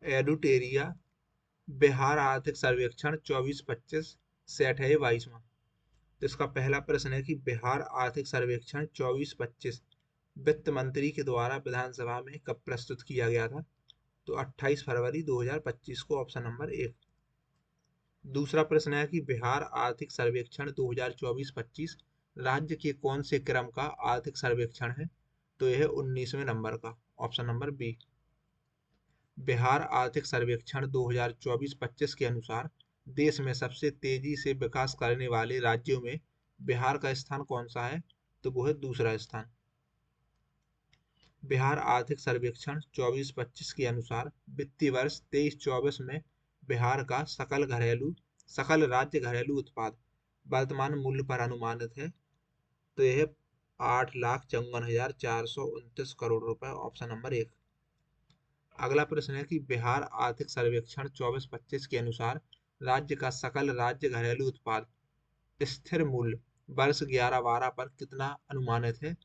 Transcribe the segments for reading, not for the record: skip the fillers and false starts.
एडुटेरिया बिहार आर्थिक सर्वेक्षण 24-25 सेट है ये 22वां। तो इसका पहला प्रश्न है कि बिहार आर्थिक सर्वेक्षण 24-25 वित्त मंत्री के द्वारा विधानसभा में कब प्रस्तुत किया गया था? तो 28 फरवरी 2025 को, ऑप्शन नंबर एक। दूसरा प्रश्न है कि बिहार आर्थिक सर्वेक्षण 2024-25 राज्य के कौन से क्रम का आर्थिक सर्वेक्षण है? तो यह है 19वें नंबर का, ऑप्शन नंबर बी। बिहार आर्थिक सर्वेक्षण 2024-25 के अनुसार देश में सबसे तेजी से विकास करने वाले राज्यों में बिहार का स्थान कौन सा है? तो वो है दूसरा स्थान। बिहार आर्थिक सर्वेक्षण 24-25 के अनुसार वित्तीय वर्ष 23-24 में बिहार का सकल राज्य घरेलू उत्पाद वर्तमान मूल्य पर अनुमानित है। तो यह 8,54,429 करोड़ रुपए, ऑप्शन नंबर एक। अगला प्रश्न है कि बिहार आर्थिक सर्वेक्षण 24-25 के अनुसार राज्य का सकल राज्य घरेलू उत्पाद स्थिर मूल्य वर्ष 11-12 पर कितना अनुमानित है?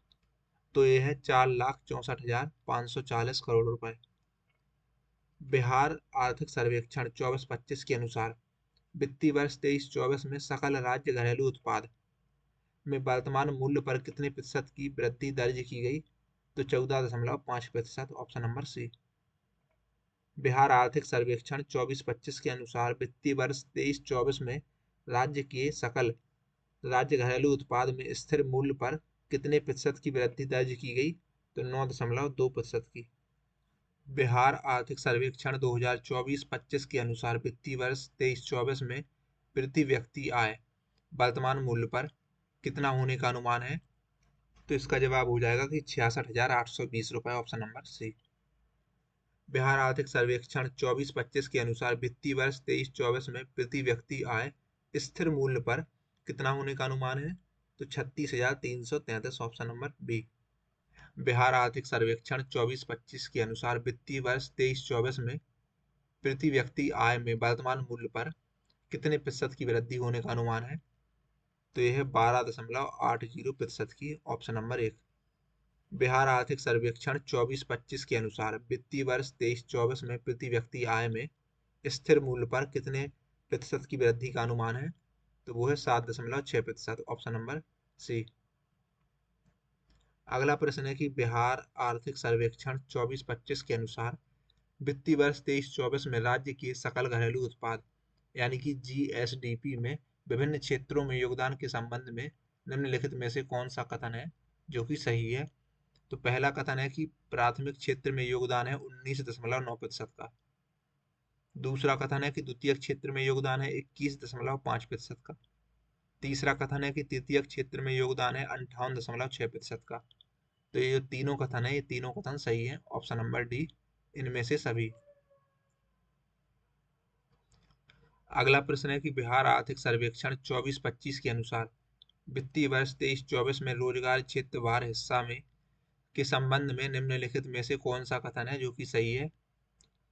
तो यह है 4,64,540 करोड़ रुपए। बिहार आर्थिक सर्वेक्षण 24-25 के अनुसार वित्तीय वर्ष 23-24 में सकल राज्य घरेलू उत्पाद में वर्तमान मूल्य पर कितने प्रतिशत की वृद्धि दर्ज की गई? तो 14.5%, ऑप्शन नंबर सी। बिहार आर्थिक सर्वेक्षण 24-25 के अनुसार वित्तीय वर्ष 23-24 में राज्य के सकल राज्य घरेलू उत्पाद में स्थिर मूल्य पर कितने प्रतिशत की वृद्धि दर्ज की गई? तो 9.2% की। बिहार आर्थिक सर्वेक्षण 2024-25 के अनुसार वित्तीय वर्ष 23-24 में प्रति व्यक्ति आय वर्तमान मूल्य पर कितना होने का अनुमान है? तो इसका जवाब हो जाएगा कि 66,820 रुपए, ऑप्शन नंबर सी। बिहार आर्थिक सर्वेक्षण 24-25 के अनुसार वित्तीय वर्ष 23-24 में प्रति व्यक्ति आय स्थिर मूल्य पर कितना होने का अनुमान है? तो 36,333, ऑप्शन नंबर बी। बिहार आर्थिक सर्वेक्षण 24-25 के अनुसार वित्तीय वर्ष 23-24 में प्रति व्यक्ति आय में वर्तमान मूल्य पर कितने प्रतिशत की वृद्धि होने का अनुमान है? तो यह है 12.80% की, ऑप्शन नंबर एक। बिहार आर्थिक सर्वेक्षण 24-25 के अनुसार वित्तीय वर्ष 23-24 में प्रति व्यक्ति आय में स्थिर मूल्य पर कितने प्रतिशत की वृद्धि का अनुमान है? तो वो है 7.6%, ऑप्शन नंबर सी। अगला प्रश्न है कि बिहार आर्थिक सर्वेक्षण 24-25 के अनुसार वित्तीय वर्ष 23-24 में राज्य के सकल घरेलू उत्पाद यानी कि जीएसडीपी में विभिन्न क्षेत्रों में योगदान के संबंध में निम्नलिखित में से कौन सा कथन है जो कि सही है? तो पहला कथन है कि प्राथमिक क्षेत्र में योगदान है 19.9% का। दूसरा कथन है कि द्वितीयक क्षेत्र में योगदान है 21.5% का। तीसरा कथन है कि तृतीयक क्षेत्र में योगदान है 58.6% का। तो ये जो तीनों कथन है, ये तीनों कथन सही है, ऑप्शन नंबर डी, इनमें से सभी। अगला प्रश्न है कि बिहार आर्थिक सर्वेक्षण 24-25 के अनुसार वित्तीय वर्ष 23-24 में रोजगार क्षेत्र वार हिस्सा में के संबंध में निम्नलिखित में से कौन सा कथन है जो कि सही है?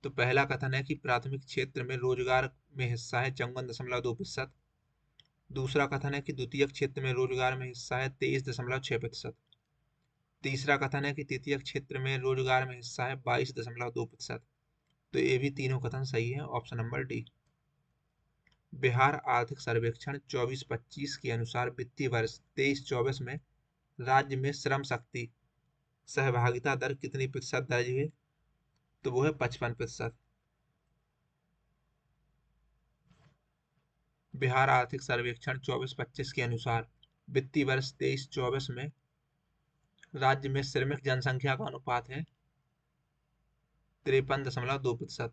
तो पहला कथन है कि प्राथमिक क्षेत्र में रोजगार में हिस्सा है 54.2%। दूसरा कथन है कि द्वितीयक क्षेत्र में रोजगार में हिस्सा है 23.6%। तीसरा कथन है कि तृतीयक क्षेत्र में रोजगार में हिस्सा है 22.2%। तो ये भी तीनों कथन सही है, ऑप्शन नंबर डी। बिहार आर्थिक सर्वेक्षण 24-25 के अनुसार वित्तीय वर्ष 23-24 में राज्य में श्रम शक्ति सहभागिता दर कितनी प्रतिशत दर्ज हुई? तो वो है 55%। बिहार आर्थिक सर्वेक्षण 24-25 के अनुसार वित्तीय वर्ष 23-24 में राज्य में श्रमिक जनसंख्या का अनुपात है 53.2%।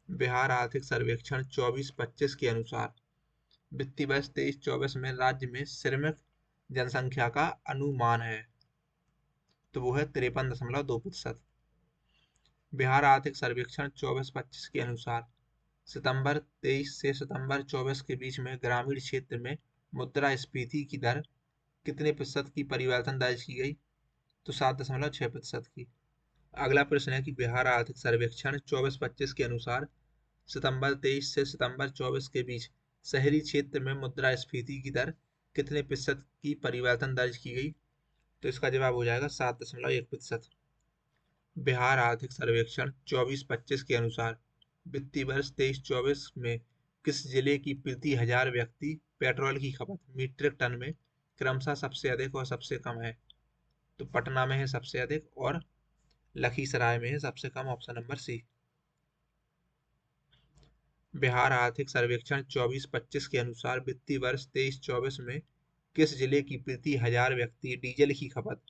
बिहार आर्थिक सर्वेक्षण 24-25 के अनुसार वित्तीय वर्ष 23-24 में राज्य में श्रमिक जनसंख्या का अनुमान है, तो वो है 53.2%। बिहार आर्थिक सर्वेक्षण 24-25 के अनुसार सितंबर 23 से सितंबर 24 के बीच में ग्रामीण क्षेत्र में मुद्रास्फीति की दर कितने प्रतिशत की परिवर्तन दर्ज की गई? तो 7.6% की। अगला प्रश्न है कि बिहार आर्थिक सर्वेक्षण 24-25 के अनुसार सितंबर 23 से सितंबर 24 के बीच शहरी क्षेत्र में मुद्रास्फीति की दर कितने प्रतिशत की परिवर्तन दर्ज की गई? तो इसका जवाब हो जाएगा 7.1%। बिहार आर्थिक सर्वेक्षण 24-25 के अनुसार वित्तीय वर्ष 23-24 में किस जिले की प्रति हजार व्यक्ति पेट्रोल की खपत मीट्रिक टन में क्रमशः सबसे अधिक और सबसे कम है? तो पटना में है सबसे अधिक और लखीसराय में है सबसे कम, ऑप्शन नंबर सी। बिहार आर्थिक सर्वेक्षण 24-25 के अनुसार वित्तीय वर्ष 23-24 में किस जिले की प्रति हजार व्यक्ति डीजल की खपत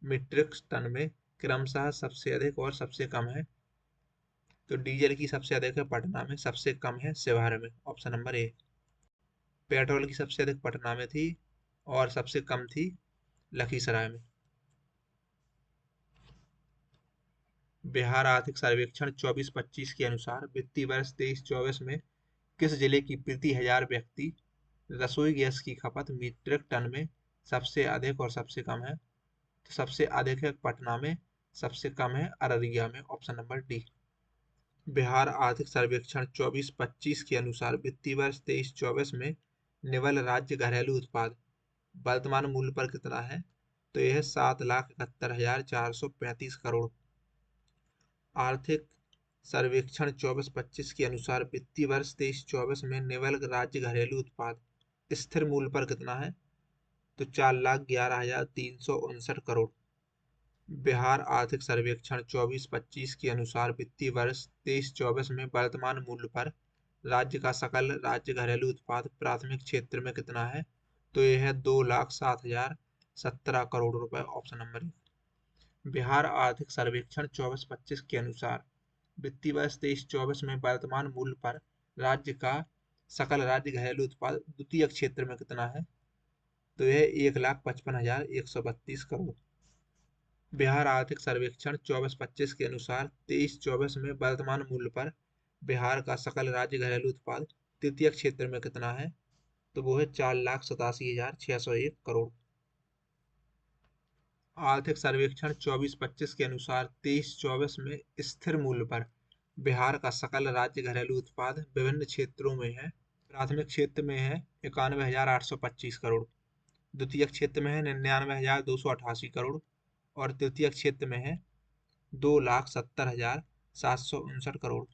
मीट्रिक टन में क्रमशः सबसे अधिक और सबसे कम है? तो डीजल की सबसे अधिक है पटना में, सबसे कम है शिवहर में, ऑप्शन नंबर ए। पेट्रोल की सबसे अधिक पटना में थी और सबसे कम थी लखीसराय में। बिहार आर्थिक सर्वेक्षण 24-25 के अनुसार वित्तीय वर्ष 23-24 में किस जिले की प्रति हजार व्यक्ति रसोई गैस की खपत मीट्रिक टन में सबसे अधिक और सबसे कम है? तो सबसे अधिक है पटना में, सबसे कम है अररिया में, ऑप्शन नंबर डी। बिहार आर्थिक सर्वेक्षण 24-25 के अनुसार वित्तीय वर्ष 23-24 में निवल राज्य घरेलू उत्पाद वर्तमान मूल्य पर कितना है? तो यह 7,71,435 करोड़। आर्थिक सर्वेक्षण 24-25 के अनुसार वित्तीय वर्ष 23-24 में निवल राज्य घरेलू उत्पाद स्थिर मूल्य पर कितना है? तो 4,11,359 करोड़। बिहार आर्थिक सर्वेक्षण 24-25 के अनुसार वित्तीय वर्ष 23-24 में वर्तमान मूल्य पर राज्य का सकल राज्य घरेलू उत्पाद प्राथमिक क्षेत्र में कितना है? तो यह है 2,07,017 करोड़ रुपए, ऑप्शन नंबर ए। बिहार आर्थिक सर्वेक्षण 24-25 के अनुसार वित्तीय वर्ष 23-24 में वर्तमान मूल्य पर राज्य का सकल राज्य घरेलू उत्पाद द्वितीय क्षेत्र में कितना है? तो यह 1,55,132 करोड़। बिहार आर्थिक सर्वेक्षण 24-25 के अनुसार 23-24 में वर्तमान मूल्य पर बिहार का सकल राज्य घरेलू उत्पाद तृतीय क्षेत्र में कितना है? तो वो है 4,87,601 करोड़। आर्थिक सर्वेक्षण 24-25 के अनुसार 23-24 में स्थिर मूल्य पर बिहार का सकल राज्य घरेलू उत्पाद विभिन्न क्षेत्रों में है। प्राथमिक क्षेत्र में है 91,825 करोड़, द्वितीय क्षेत्र में है 99,288 करोड़ और तृतीय क्षेत्र में है 2,70,759 करोड़।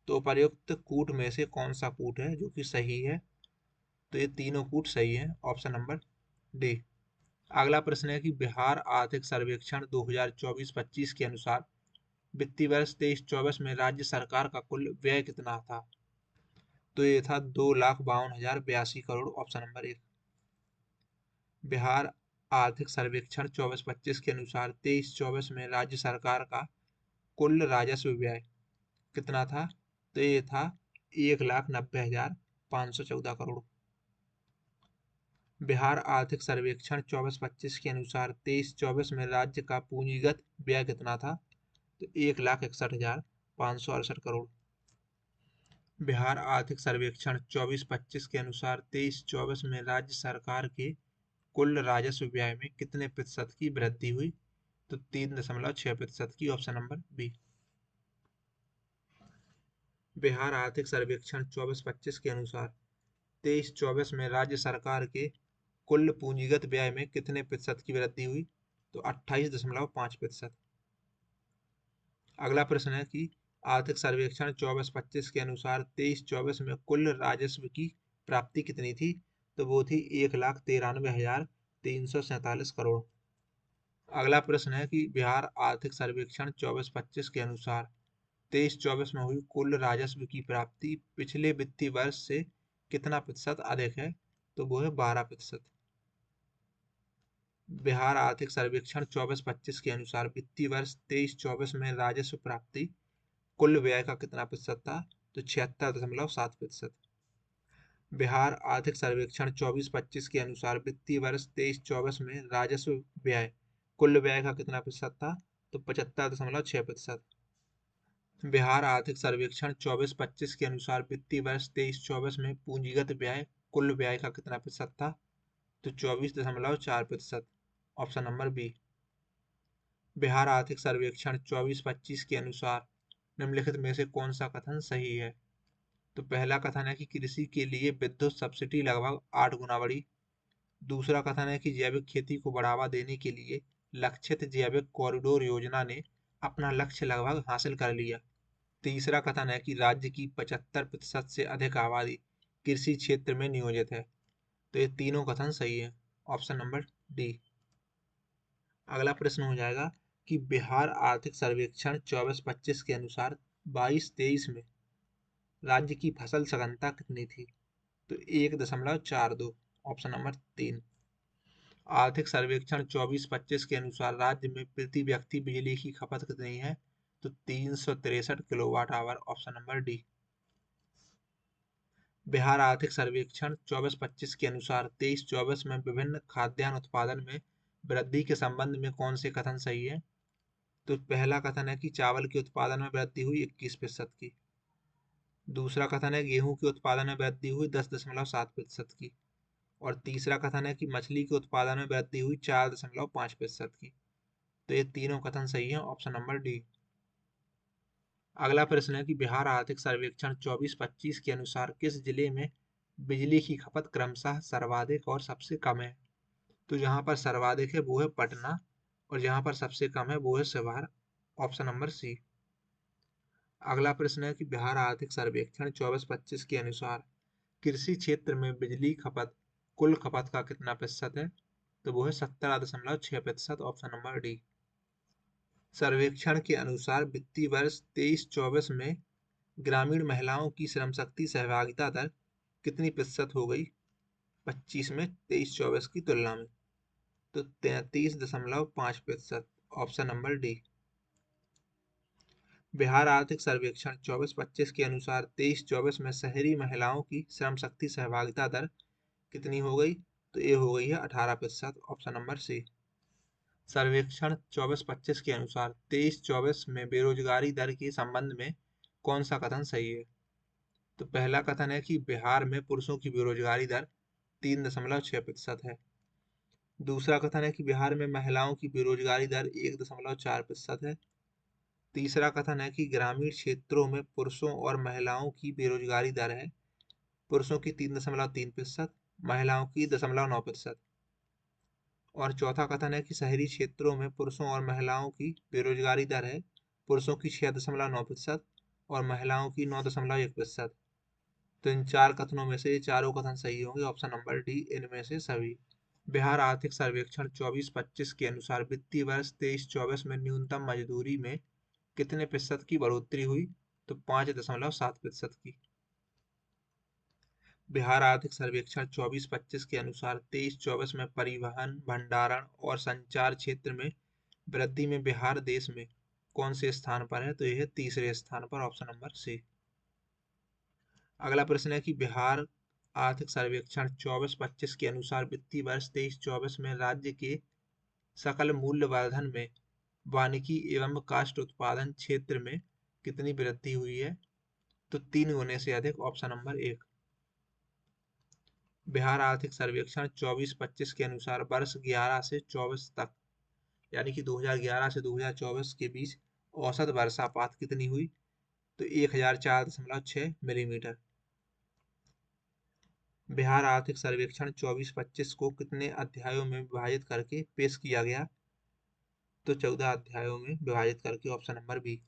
तो उपर्युक्त कूट में से कौन सा कूट है जो कि सही है? तो ये तीनों कूट सही है, ऑप्शन नंबर डी। अगला प्रश्न है कि बिहार आर्थिक सर्वेक्षण 2024-25 के अनुसार वित्तीय वर्ष 23-24 में राज्य सरकार का कुल व्यय कितना था? तो ये था 2,52,082 करोड़, ऑप्शन नंबर एक। बिहार आर्थिक सर्वेक्षण 24-25 के अनुसार 23-24 में राज्य सरकार का कुल राजस्व व्यय कितना था? तो ये था 1,90,514 करोड़। बिहार आर्थिक सर्वेक्षण 24-25 के अनुसार 23-24 में राज्य का पूंजीगत व्यय कितना था? तो 1,61,568 करोड़। बिहार आर्थिक सर्वेक्षण 24-25 के अनुसार 23-24 में राज्य सरकार के कुल राजस्व व्यय में कितने प्रतिशत की वृद्धि हुई? तो 3.6% की, ऑप्शन नंबर बी। बिहार आर्थिक सर्वेक्षण 24-25 के अनुसार 23-24 में राज्य सरकार के कुल पूंजीगत व्यय में कितने प्रतिशत की वृद्धि हुई? तो 28.5%। अगला प्रश्न है कि आर्थिक सर्वेक्षण 24-25 के अनुसार 23-24 में कुल राजस्व की प्राप्ति कितनी थी? तो वो थी 1,93,347 करोड़। अगला प्रश्न है कि बिहार आर्थिक सर्वेक्षण 24-25 के अनुसार 23-24 में हुई कुल राजस्व की प्राप्ति पिछले वित्तीय वर्ष से कितना प्रतिशत अधिक है? तो वो है 12%। बिहार आर्थिक सर्वेक्षण 24-25 के अनुसार वित्तीय वर्ष 23-24 में राजस्व प्राप्ति कुल व्यय का कितना प्रतिशत था? तो 76.7%। बिहार आर्थिक सर्वेक्षण 24-25 के अनुसार वित्तीय वर्ष 23-24 में राजस्व व्यय कुल व्यय का कितना प्रतिशत था? तो 75.6%। बिहार आर्थिक सर्वेक्षण 24-25 के अनुसार वित्तीय वर्ष 23-24 में पूंजीगत व्यय कुल व्यय का कितना प्रतिशत था? तो 24.4%, ऑप्शन नंबर बी। बिहार आर्थिक सर्वेक्षण 24-25 के अनुसार निम्नलिखित में से कौन सा कथन सही है? तो पहला कथन है कि कृषि के लिए विद्युत सब्सिडी लगभग 8 गुना बढ़ी। दूसरा कथन है कि जैविक खेती को बढ़ावा देने के लिए लक्षित जैविक कॉरिडोर योजना ने अपना लक्ष्य लगभग हासिल कर लिया। तीसरा कथन है कि राज्य की 75% से अधिक आबादी कृषि क्षेत्र में नियोजित है। तो ये तीनों कथन सही है, ऑप्शन नंबर डी। अगला प्रश्न हो जाएगा कि बिहार आर्थिक सर्वेक्षण 24-25 के अनुसार 22-23 में राज्य की फसल सघनता कितनी थी? तो 1.42, ऑप्शन नंबर 3। आर्थिक सर्वेक्षण 24-25 के अनुसार राज्य में प्रति व्यक्ति बिजली की खपत कितनी है? तो 363 kilowatt hour, option number D. Bihar आर्थिक सर्वेक्षण 24-25 के अनुसार 23-24 में विभिन्न खाद्यान्न उत्पादन में वृद्धि के संबंध में कौन से कथन सही है? तो पहला कथन है कि चावल के उत्पादन में वृद्धि हुई 21% की। दूसरा कथन है गेहूं के उत्पादन में वृद्धि हुई 10.7% की। और तीसरा कथन है कि मछली के उत्पादन में वृद्धि हुई 4.5% की। तो ये तीनों कथन सही है, ऑप्शन नंबर डी। अगला प्रश्न है कि बिहार आर्थिक सर्वेक्षण 24-25 के अनुसार किस जिले में बिजली की खपत क्रमशः सर्वाधिक और सबसे कम है? तो जहां पर सर्वाधिक है वो है पटना, और जहां पर सबसे कम है वो है शिवहर, ऑप्शन नंबर सी। अगला प्रश्न है कि बिहार आर्थिक सर्वेक्षण 24-25 के अनुसार कृषि क्षेत्र में बिजली खपत कुल खपत का कितना प्रतिशत है? तो वो है 17.6%, ऑप्शन नंबर डी। सर्वेक्षण के अनुसार वित्तीय वर्ष 23-24 में ग्रामीण महिलाओं की श्रम शक्ति सहभागिता दर कितनी प्रतिशत हो गई 25 में 23-24 की तुलना में? तो 33.5%, ऑप्शन नंबर डी। बिहार आर्थिक सर्वेक्षण 24-25 के अनुसार 23-24 में शहरी महिलाओं की श्रम शक्ति सहभागिता दर कितनी हो गई? तो ये हो गई है 18%, ऑप्शन नंबर सी। सर्वेक्षण 24-25 के अनुसार 23-24 में बेरोजगारी दर के संबंध में कौन सा कथन सही है? तो पहला कथन है कि बिहार में पुरुषों की बेरोजगारी दर 3.6% है। दूसरा कथन है कि बिहार में महिलाओं की बेरोजगारी दर 1.4% है। तीसरा कथन है कि ग्रामीण क्षेत्रों में पुरुषों और महिलाओं की बेरोजगारी दर है, पुरुषों की 3.3%, महिलाओं की 0.9%। और चौथा कथन है कि शहरी क्षेत्रों में पुरुषों और महिलाओं की बेरोजगारी दर है, पुरुषों की 6.9% और महिलाओं की 9.1%। तो इन चार कथनों में से ये चारों कथन सही होंगे, ऑप्शन नंबर डी इनमें से सभी। बिहार आर्थिक सर्वेक्षण 24-25 के अनुसार वित्तीय वर्ष 23-24 में न्यूनतम मजदूरी में कितने प्रतिशत की बढ़ोतरी हुई? तो 5.7% की। बिहार आर्थिक सर्वेक्षण 24-25 के अनुसार 23-24 में परिवहन, भंडारण और संचार क्षेत्र में वृद्धि में बिहार देश में कौन से स्थान पर है? तो यह है तीसरे स्थान पर, ऑप्शन नंबर सी। अगला प्रश्न है कि बिहार आर्थिक सर्वेक्षण 24-25 के अनुसार वित्तीय वर्ष 23-24 में राज्य के सकल मूल्य वर्धन में वानिकी एवं काष्ठ उत्पादन क्षेत्र में कितनी वृद्धि हुई है? तो 3 गुने से अधिक, ऑप्शन नंबर 1। बिहार आर्थिक सर्वेक्षण 24-25 के अनुसार वर्ष 11 से 24 तक, यानी कि 2011 से 2024 के बीच औसत वर्षापात कितनी हुई? तो 1004.6 मिलीमीटर। बिहार आर्थिक सर्वेक्षण 24-25 को कितने अध्यायों में विभाजित करके पेश किया गया? तो 14 अध्यायों में विभाजित करके, ऑप्शन नंबर बी।